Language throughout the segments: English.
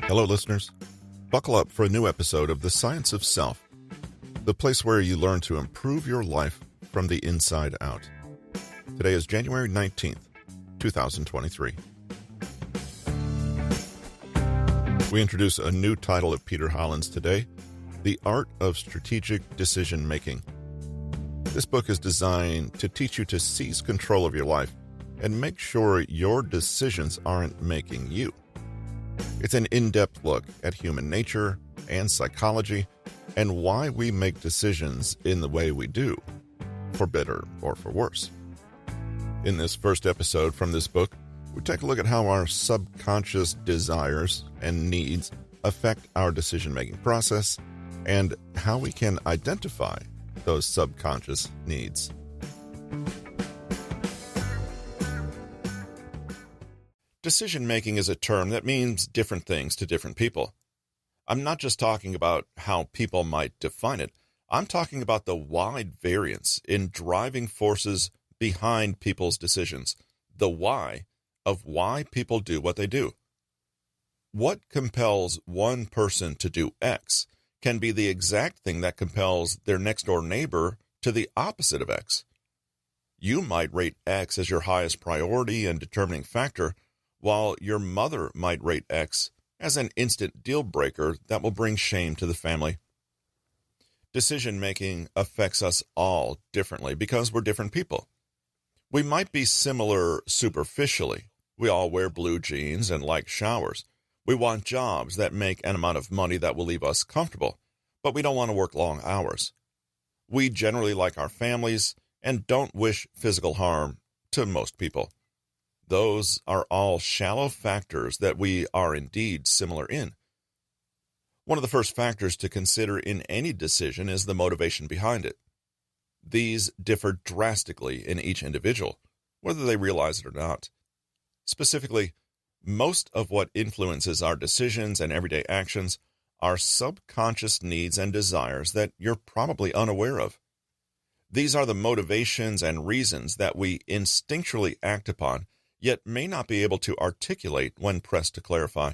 Hello, listeners. Buckle up for a new episode of The Science of Self, the place where you learn to improve your life from the inside out. Today is January 19th, 2023. We introduce a new title of Peter Holland's today, The Art of Strategic Decision Making. This book is designed to teach you to seize control of your life and make sure your decisions aren't making you. It's an in-depth look at human nature and psychology and why we make decisions in the way we do, for better or for worse. In this first episode from this book, we take a look at how our subconscious desires and needs affect our decision-making process and how we can identify those subconscious needs. Decision-making is a term that means different things to different people. I'm not just talking about how people might define it. I'm talking about the wide variance in driving forces behind people's decisions, the why of why people do what they do. What compels one person to do X can be the exact thing that compels their next-door neighbor to the opposite of X. You might rate X as your highest priority and determining factor, while your mother might rate X as an instant deal breaker that will bring shame to the family. Decision-making affects us all differently because we're different people. We might be similar superficially. We all wear blue jeans and like showers. We want jobs that make an amount of money that will leave us comfortable, but we don't want to work long hours. We generally like our families and don't wish physical harm to most people. Those are all shallow factors that we are indeed similar in. One of the first factors to consider in any decision is the motivation behind it. These differ drastically in each individual, whether they realize it or not. Specifically, most of what influences our decisions and everyday actions are subconscious needs and desires that you're probably unaware of. These are the motivations and reasons that we instinctually act upon, yet may not be able to articulate when pressed to clarify.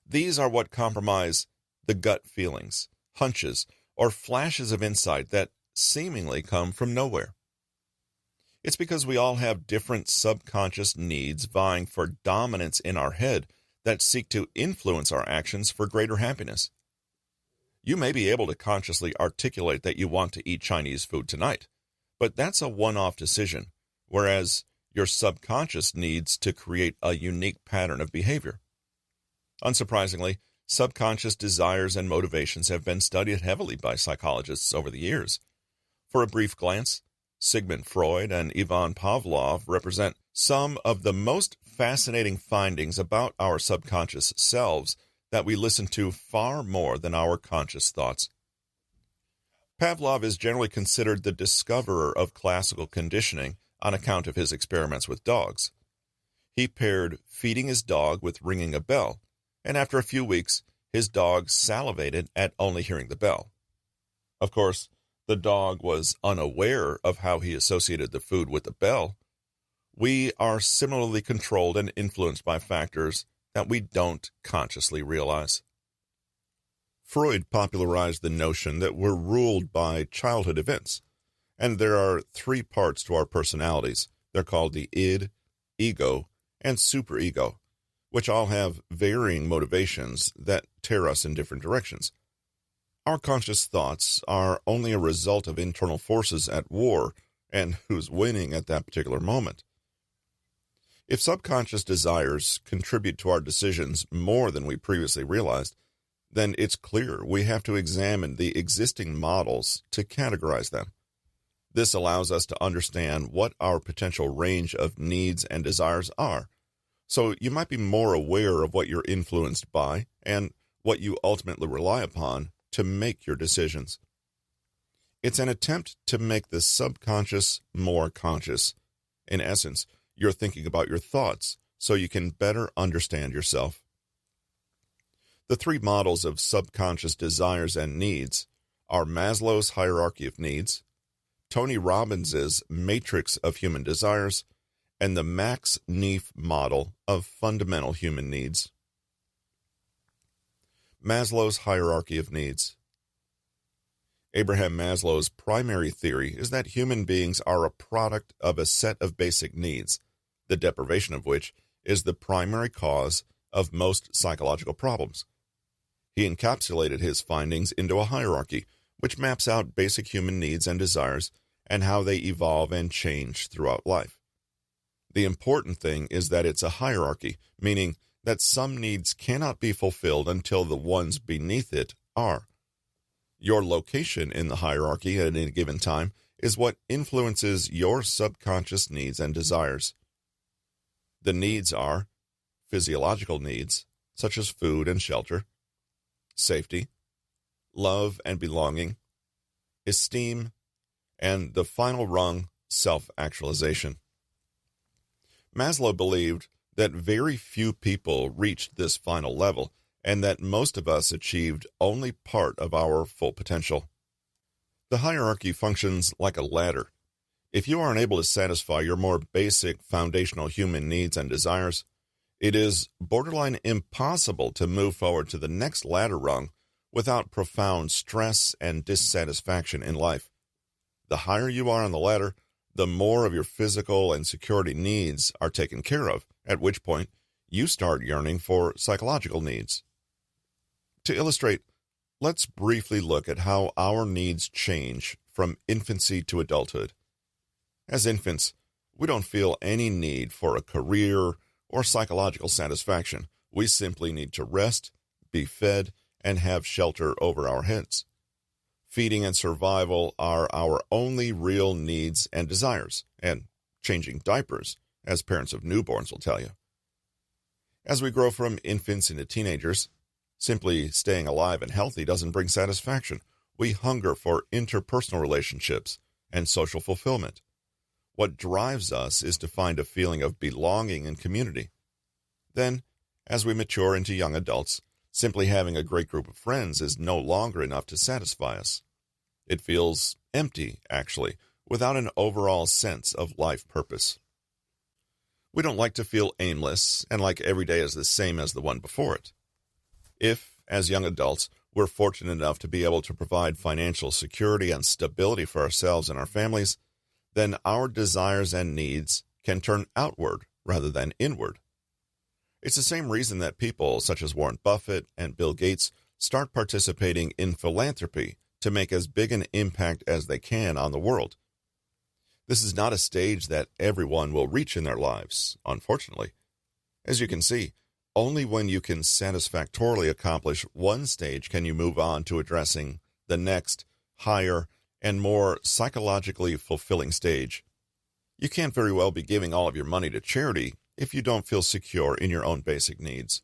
These are what comprise the gut feelings, hunches, or flashes of insight that seemingly come from nowhere. It's because we all have different subconscious needs vying for dominance in our head that seek to influence our actions for greater happiness. You may be able to consciously articulate that you want to eat Chinese food tonight, but that's a one-off decision, whereas your subconscious needs to create a unique pattern of behavior. Unsurprisingly, subconscious desires and motivations have been studied heavily by psychologists over the years. For a brief glance, Sigmund Freud and Ivan Pavlov represent some of the most fascinating findings about our subconscious selves that we listen to far more than our conscious thoughts. Pavlov is generally considered the discoverer of classical conditioning on account of his experiments with dogs. He paired feeding his dog with ringing a bell, and after a few weeks, his dog salivated at only hearing the bell. Of course, the dog was unaware of how he associated the food with the bell. We are similarly controlled and influenced by factors that we don't consciously realize. Freud popularized the notion that we're ruled by childhood events, and there are three parts to our personalities. They're called the id, ego, and superego, which all have varying motivations that tear us in different directions. Our conscious thoughts are only a result of internal forces at war and who's winning at that particular moment. If subconscious desires contribute to our decisions more than we previously realized, then it's clear we have to examine the existing models to categorize them. This allows us to understand what our potential range of needs and desires are, so you might be more aware of what you're influenced by and what you ultimately rely upon to make your decisions. It's an attempt to make the subconscious more conscious. In essence, you're thinking about your thoughts so you can better understand yourself. The three models of subconscious desires and needs are Maslow's hierarchy of needs, Tony Robbins' Matrix of Human Desires and the Max Neef model of fundamental human needs. Maslow's hierarchy of needs. Abraham Maslow's primary theory is that human beings are a product of a set of basic needs, the deprivation of which is the primary cause of most psychological problems. He encapsulated his findings into a hierarchy, which maps out basic human needs and desires and how they evolve and change throughout life. The important thing is that it's a hierarchy, meaning that some needs cannot be fulfilled until the ones beneath it are. Your location in the hierarchy at any given time is what influences your subconscious needs and desires. The needs are physiological needs, such as food and shelter, safety, love and belonging, esteem, and the final rung, self-actualization. Maslow believed that very few people reached this final level, and that most of us achieved only part of our full potential. The hierarchy functions like a ladder. If you aren't able to satisfy your more basic foundational human needs and desires, it is borderline impossible to move forward to the next ladder rung without profound stress and dissatisfaction in life. The higher you are on the ladder, the more of your physical and security needs are taken care of, at which point you start yearning for psychological needs. To illustrate, let's briefly look at how our needs change from infancy to adulthood. As infants, we don't feel any need for a career or psychological satisfaction. We simply need to rest, be fed, and have shelter over our heads. Feeding and survival are our only real needs and desires, and changing diapers, as parents of newborns will tell you. As we grow from infants into teenagers, simply staying alive and healthy doesn't bring satisfaction. We hunger for interpersonal relationships and social fulfillment. What drives us is to find a feeling of belonging and community. Then, as we mature into young adults, simply having a great group of friends is no longer enough to satisfy us. It feels empty, actually, without an overall sense of life purpose. We don't like to feel aimless and like every day is the same as the one before it. If, as young adults, we're fortunate enough to be able to provide financial security and stability for ourselves and our families, then our desires and needs can turn outward rather than inward. It's the same reason that people such as Warren Buffett and Bill Gates start participating in philanthropy to make as big an impact as they can on the world. This is not a stage that everyone will reach in their lives, unfortunately. As you can see, only when you can satisfactorily accomplish one stage can you move on to addressing the next, higher, and more psychologically fulfilling stage. You can't very well be giving all of your money to charity if you don't feel secure in your own basic needs.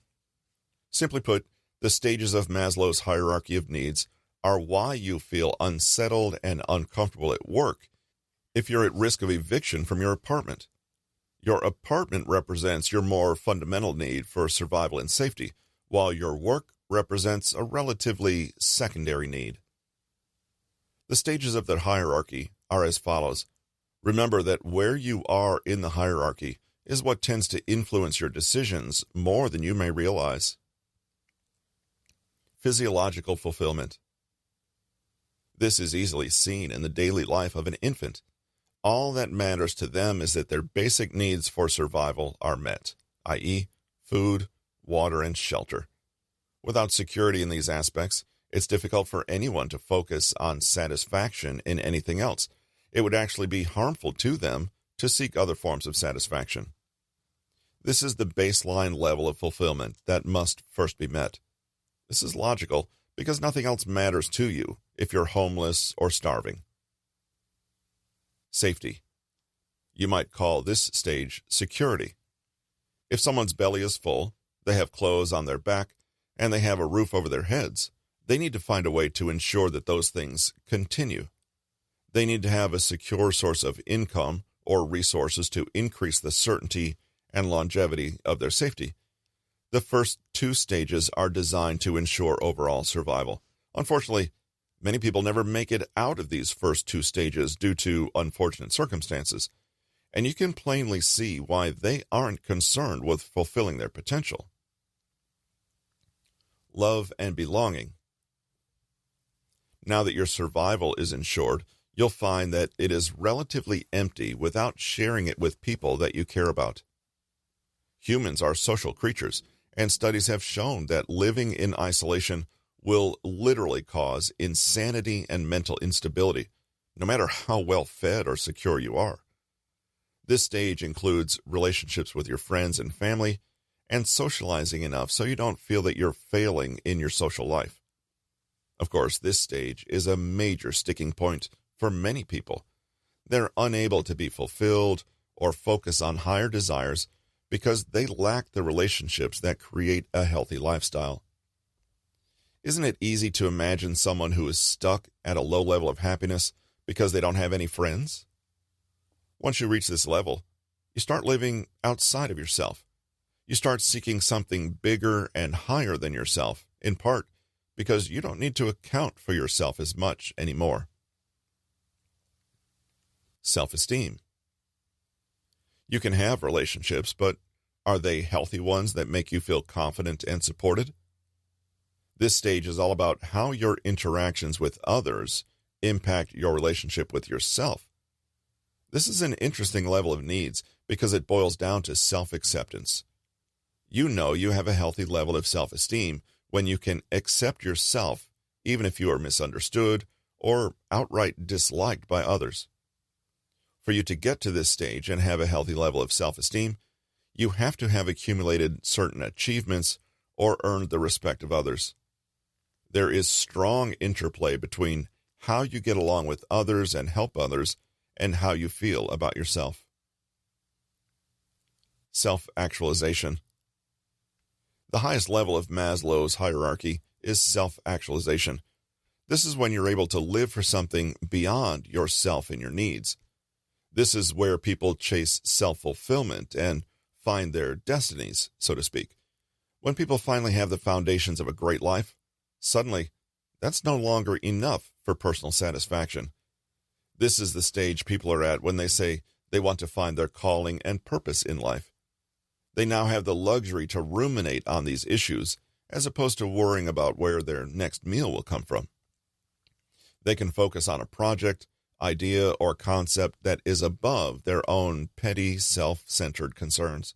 Simply put, the stages of Maslow's hierarchy of needs are why you feel unsettled and uncomfortable at work if you're at risk of eviction from your apartment. Your apartment represents your more fundamental need for survival and safety, while your work represents a relatively secondary need. The stages of the hierarchy are as follows. Remember that where you are in the hierarchy is what tends to influence your decisions more than you may realize. Physiological fulfillment. This is easily seen in the daily life of an infant. All that matters to them is that their basic needs for survival are met, i.e., food, water, and shelter. Without security in these aspects, it's difficult for anyone to focus on satisfaction in anything else. It would actually be harmful to them to seek other forms of satisfaction. This is the baseline level of fulfillment that must first be met. This is logical because nothing else matters to you if you're homeless or starving. Safety. You might call this stage security. If someone's belly is full, they have clothes on their back, and they have a roof over their heads, they need to find a way to ensure that those things continue. They need to have a secure source of income or resources to increase the certainty and longevity of their safety. The first two stages are designed to ensure overall survival. Unfortunately, Many people never make it out of these first two stages due to unfortunate circumstances, and you can plainly see why they aren't concerned with fulfilling their potential. Love and belonging. Now that your survival is ensured, you'll find that it is relatively empty without sharing it with people that you care about. Humans are social creatures, and studies have shown that living in isolation will literally cause insanity and mental instability, no matter how well fed or secure you are. This stage includes relationships with your friends and family, and socializing enough so you don't feel that you're failing in your social life. Of course, this stage is a major sticking point for many people. They're unable to be fulfilled or focus on higher desires because they lack the relationships that create a healthy lifestyle. Isn't it easy to imagine someone who is stuck at a low level of happiness because they don't have any friends? Once you reach this level, you start living outside of yourself. You start seeking something bigger and higher than yourself, in part because you don't need to account for yourself as much anymore. Self-esteem. You can have relationships, but are they healthy ones that make you feel confident and supported? This stage is all about how your interactions with others impact your relationship with yourself. This is an interesting level of needs because it boils down to self-acceptance. You know you have a healthy level of self-esteem when you can accept yourself even if you are misunderstood or outright disliked by others. For you to get to this stage and have a healthy level of self-esteem, you have to have accumulated certain achievements or earned the respect of others. There is strong interplay between how you get along with others and help others and how you feel about yourself. Self-actualization. The highest level of Maslow's hierarchy is self-actualization. This is when you're able to live for something beyond yourself and your needs. This is where people chase self-fulfillment and find their destinies, so to speak. When people finally have the foundations of a great life, suddenly that's no longer enough for personal satisfaction. This is the stage people are at when they say they want to find their calling and purpose in life. They now have the luxury to ruminate on these issues as opposed to worrying about where their next meal will come from. They can focus on a project, idea, or concept that is above their own petty, self-centered concerns.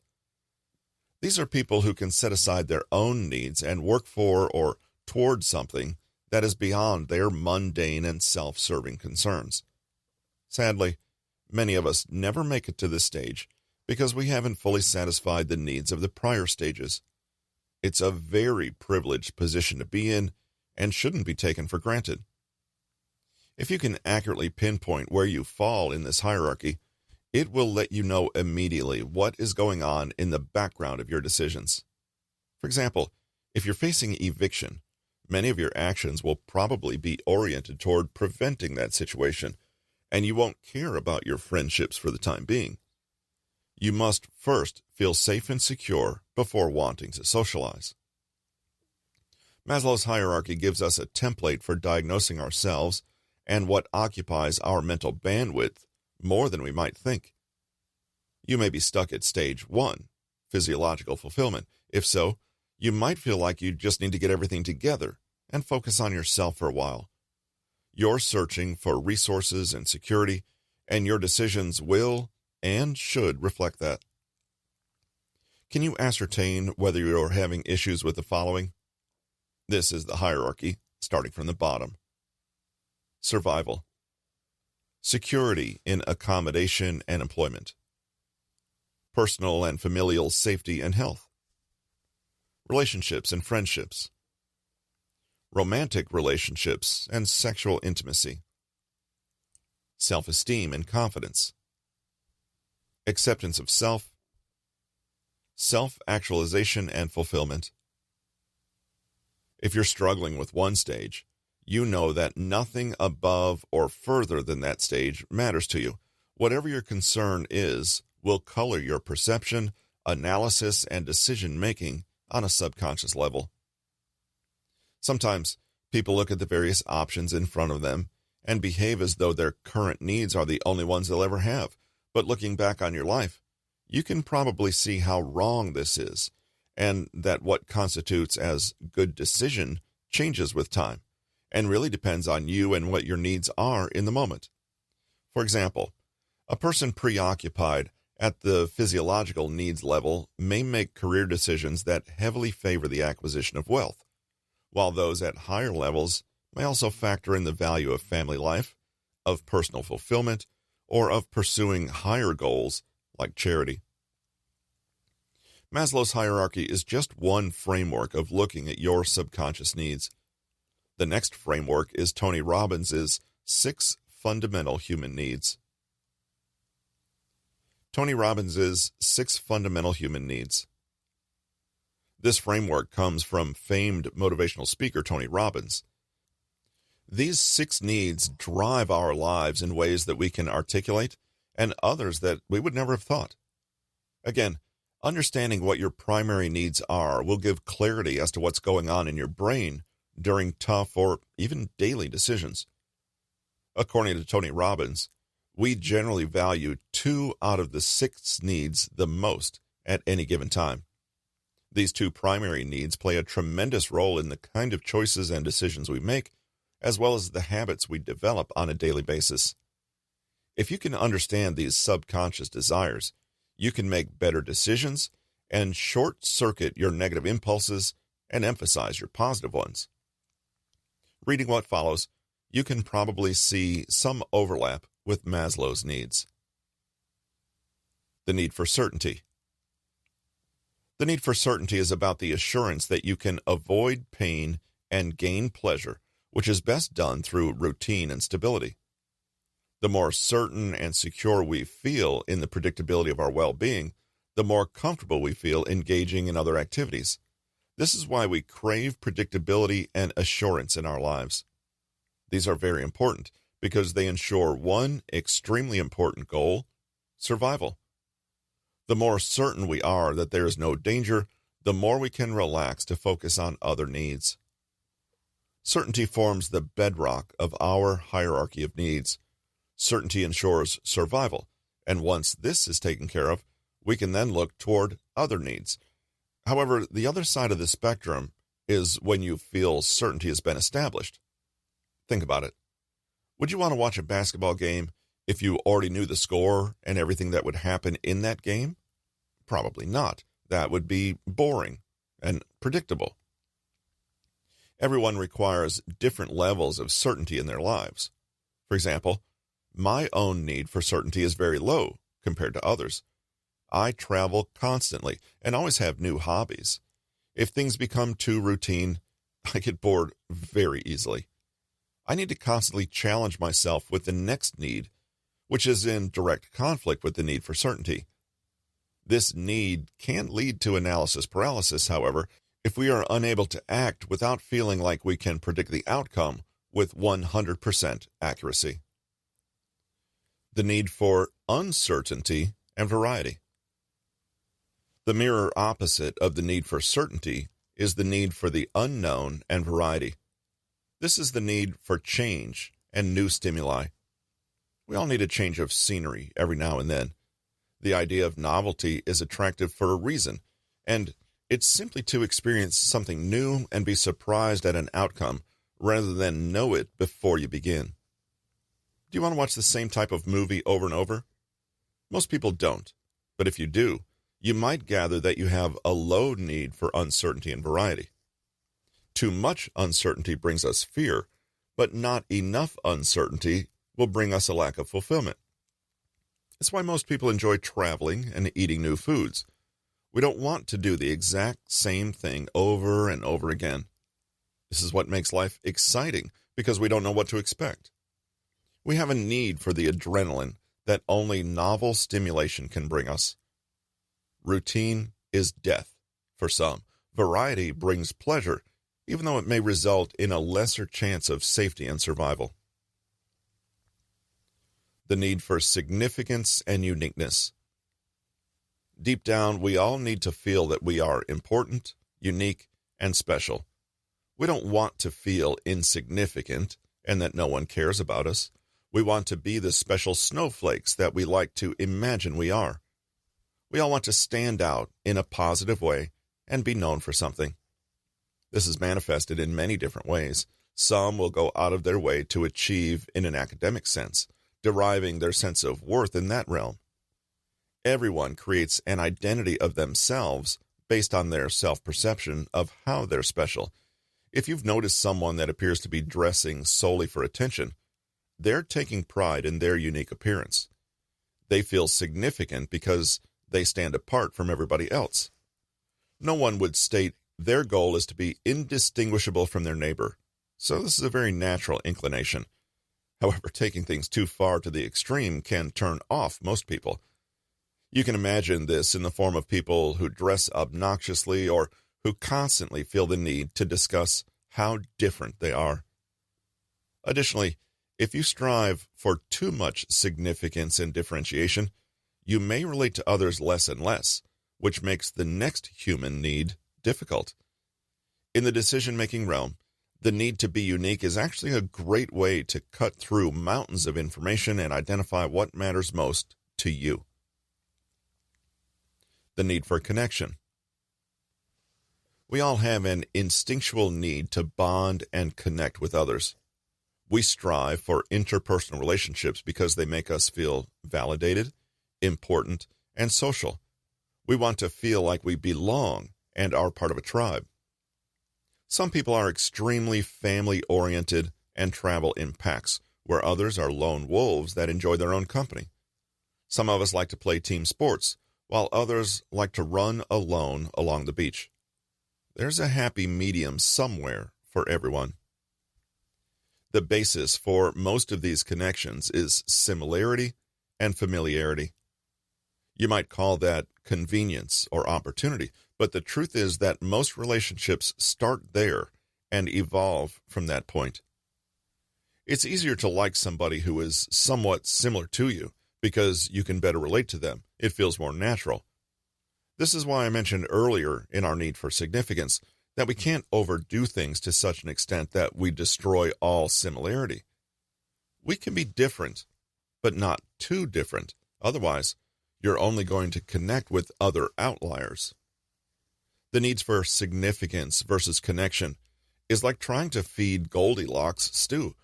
These are people who can set aside their own needs and work for or toward something that is beyond their mundane and self-serving concerns. Sadly, many of us never make it to this stage because we haven't fully satisfied the needs of the prior stages. It's a very privileged position to be in and shouldn't be taken for granted. If you can accurately pinpoint where you fall in this hierarchy, it will let you know immediately what is going on in the background of your decisions. For example, if you're facing eviction, many of your actions will probably be oriented toward preventing that situation, and you won't care about your friendships for the time being. You must first feel safe and secure before wanting to socialize. Maslow's hierarchy gives us a template for diagnosing ourselves and what occupies our mental bandwidth more than we might think. You may be stuck at stage 1, physiological fulfillment. If so, you might feel like you just need to get everything together and focus on yourself for a while. You're searching for resources and security, and your decisions will and should reflect that. Can you ascertain whether you're having issues with the following? This is the hierarchy, starting from the bottom. Survival. Security in accommodation and employment. Personal and familial safety and health. Relationships and friendships. Romantic relationships and sexual intimacy. Self-esteem and confidence. Acceptance of self. Self-actualization and fulfillment. If you're struggling with one stage, you know that nothing above or further than that stage matters to you. Whatever your concern is will color your perception, analysis, and decision-making on a subconscious level. Sometimes People look at the various options in front of them and behave as though their current needs are the only ones they'll ever have. But looking back on your life, you can probably see how wrong this is, and that what constitutes as good decision changes with time, and really depends on you and what your needs are in the moment. For example, a person preoccupied at the physiological needs level may make career decisions that heavily favor the acquisition of wealth, while those at higher levels may also factor in the value of family life, of personal fulfillment, or of pursuing higher goals like charity. Maslow's hierarchy is just one framework of looking at your subconscious needs. The next framework is Tony Robbins' 6 fundamental human needs. Tony Robbins' 6 fundamental human needs. This framework comes from famed motivational speaker Tony Robbins. These 6 needs drive our lives in ways that we can articulate and others that we would never have thought. Again, understanding what your primary needs are will give clarity as to what's going on in your brain during tough or even daily decisions. According to Tony Robbins, we generally value 2 out of the 6 needs the most at any given time. These 2 primary needs play a tremendous role in the kind of choices and decisions we make, as well as the habits we develop on a daily basis. If you can understand these subconscious desires, you can make better decisions and short-circuit your negative impulses and emphasize your positive ones. Reading what follows, you can probably see some overlap with Maslow's needs. The need for certainty. The need for certainty is about the assurance that you can avoid pain and gain pleasure, which is best done through routine and stability. The more certain and secure we feel in the predictability of our well-being, the more comfortable we feel engaging in other activities. This is why we crave predictability and assurance in our lives. These are very important because they ensure one extremely important goal: survival. The more certain we are that there is no danger, the more we can relax to focus on other needs. Certainty forms the bedrock of our hierarchy of needs. Certainty ensures survival, and once this is taken care of, we can then look toward other needs. However, the other side of the spectrum is when you feel certainty has been established. Think about it. Would you want to watch a basketball game if you already knew the score and everything that would happen in that game? Probably not. That would be boring and predictable. Everyone requires different levels of certainty in their lives. For example, my own need for certainty is very low compared to others. I travel constantly and always have new hobbies. If things become too routine, I get bored very easily. I need to constantly challenge myself with the next need, which is in direct conflict with the need for certainty. This need can lead to analysis paralysis, however, if we are unable to act without feeling like we can predict the outcome with 100% accuracy. The need for uncertainty and variety. The mirror opposite of the need for certainty is the need for the unknown and variety. This is the need for change and new stimuli. We all need a change of scenery every now and then. The idea of novelty is attractive for a reason, and it's simply to experience something new and be surprised at an outcome rather than know it before you begin. Do you want to watch the same type of movie over and over? Most people don't, but if you do, you might gather that you have a low need for uncertainty and variety. Too much uncertainty brings us fear, but not enough uncertainty will bring us a lack of fulfillment. It's why most people enjoy traveling and eating new foods. We don't want to do the exact same thing over and over again. This is what makes life exciting because we don't know what to expect. We have a need for the adrenaline that only novel stimulation can bring us. Routine is death for some. Variety brings pleasure, even though it may result in a lesser chance of safety and survival. The need for significance and uniqueness. Deep down, we all need to feel that we are important, unique, and special. We don't want to feel insignificant and that no one cares about us. We want to be the special snowflakes that we like to imagine we are. We all want to stand out in a positive way and be known for something. This is manifested in many different ways. Some will go out of their way to achieve in an academic sense, deriving their sense of worth in that realm. Everyone creates an identity of themselves based on their self-perception of how they're special. If you've noticed someone that appears to be dressing solely for attention, they're taking pride in their unique appearance. They feel significant because they stand apart from everybody else. No one would state their goal is to be indistinguishable from their neighbor, so this is a very natural inclination. However, taking things too far to the extreme can turn off most people. You can imagine this in the form of people who dress obnoxiously or who constantly feel the need to discuss how different they are. Additionally, if you strive for too much significance and differentiation, you may relate to others less and less, which makes the next human need difficult. In the decision-making realm, the need to be unique is actually a great way to cut through mountains of information and identify what matters most to you. The need for connection. We all have an instinctual need to bond and connect with others. We strive for interpersonal relationships because they make us feel validated, important, and social. We want to feel like we belong and are part of a tribe. Some people are extremely family-oriented and travel in packs, where others are lone wolves that enjoy their own company. Some of us like to play team sports, while others like to run alone along the beach. There's a happy medium somewhere for everyone. The basis for most of these connections is similarity and familiarity. You might call that convenience or opportunity, but the truth is that most relationships start there and evolve from that point. It's easier to like somebody who is somewhat similar to you because you can better relate to them. It feels more natural. This is why I mentioned earlier in our need for significance that we can't overdo things to such an extent that we destroy all similarity. We can be different, but not too different. Otherwise, you're only going to connect with other outliers. The needs for significance versus connection is like trying to feed Goldilocks stew.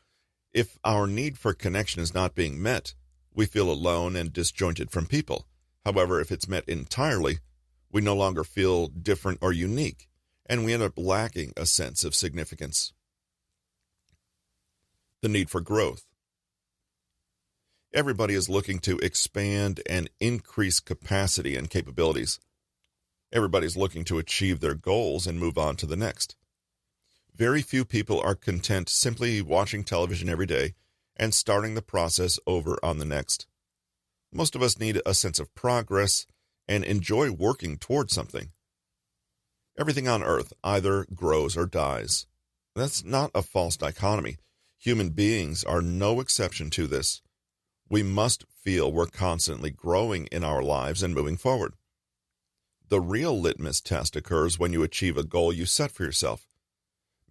If our need for connection is not being met, we feel alone and disjointed from people. However, if it's met entirely, we no longer feel different or unique, and we end up lacking a sense of significance. The need for growth. Everybody is looking to expand and increase capacity and capabilities. Everybody's looking to achieve their goals and move on to the next. Very few people are content simply watching television every day and starting the process over on the next. Most of us need a sense of progress and enjoy working toward something. Everything on earth either grows or dies. That's not a false dichotomy. Human beings are no exception to this. We must feel we're constantly growing in our lives and moving forward. The real litmus test occurs when you achieve a goal you set for yourself.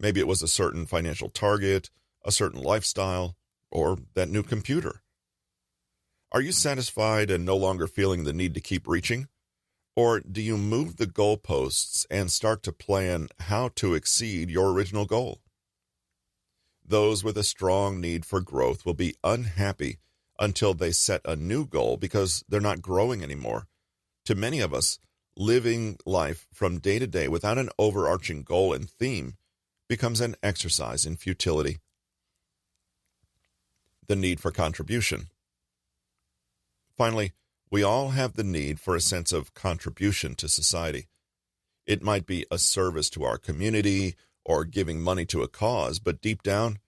Maybe it was a certain financial target, a certain lifestyle, or that new computer. Are you satisfied and no longer feeling the need to keep reaching? Or do you move the goalposts and start to plan how to exceed your original goal? Those with a strong need for growth will be unhappy until they set a new goal because they're not growing anymore. To many of us, living life from day to day without an overarching goal and theme becomes an exercise in futility. The need for contribution. Finally, we all have the need for a sense of contribution to society. It might be a service to our community or giving money to a cause, but deep down,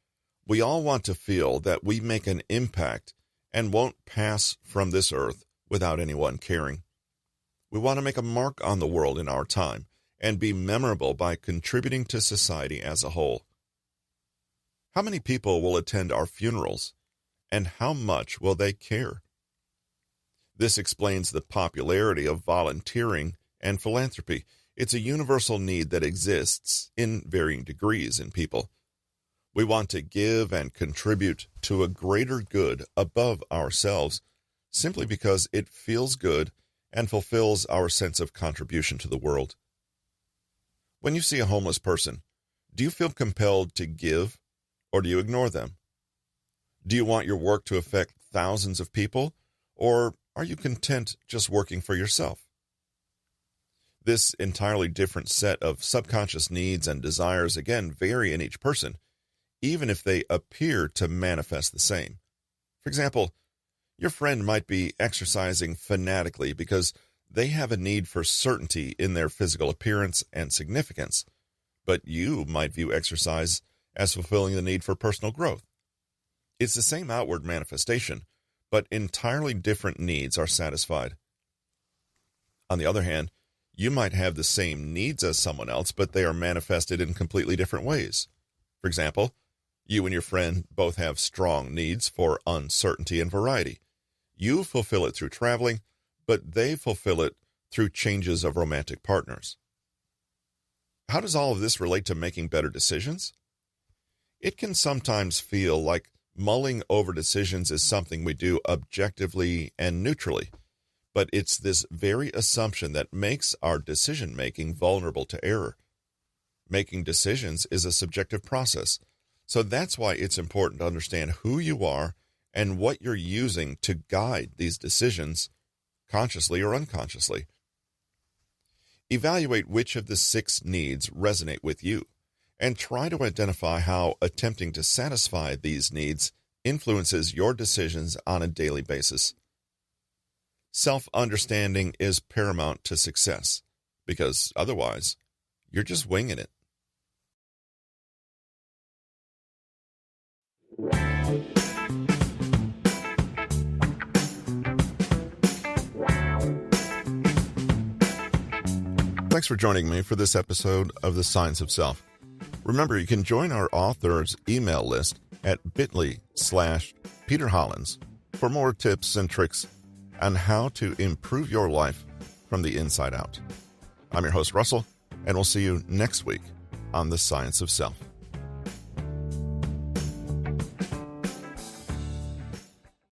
we all want to feel that we make an impact and won't pass from this earth without anyone caring. We want to make a mark on the world in our time and be memorable by contributing to society as a whole. How many people will attend our funerals, and how much will they care? This explains the popularity of volunteering and philanthropy. It's a universal need that exists in varying degrees in people. We want to give and contribute to a greater good above ourselves simply because it feels good and fulfills our sense of contribution to the world. When you see a homeless person, do you feel compelled to give, or do you ignore them? Do you want your work to affect thousands of people, or are you content just working for yourself? This entirely different set of subconscious needs and desires again vary in each person, even if they appear to manifest the same. For example, your friend might be exercising fanatically because they have a need for certainty in their physical appearance and significance, but you might view exercise as fulfilling the need for personal growth. It's the same outward manifestation, but entirely different needs are satisfied. On the other hand, you might have the same needs as someone else, but they are manifested in completely different ways. For example, you and your friend both have strong needs for uncertainty and variety. You fulfill it through traveling, but they fulfill it through changes of romantic partners. How does all of this relate to making better decisions? It can sometimes feel like mulling over decisions is something we do objectively and neutrally, but it's this very assumption that makes our decision-making vulnerable to error. Making decisions is a subjective process, so that's why it's important to understand who you are and what you're using to guide these decisions, consciously or unconsciously. Evaluate which of the 6 needs resonate with you, and try to identify how attempting to satisfy these needs influences your decisions on a daily basis. Self-understanding is paramount to success, because otherwise, you're just winging it. Thanks for joining me for this episode of The Science of Self. Remember, you can join our author's email list at bit.ly/Peter Hollins for more tips and tricks on how to improve your life from the inside out. I'm your host, Russell, and we'll see you next week on The Science of Self.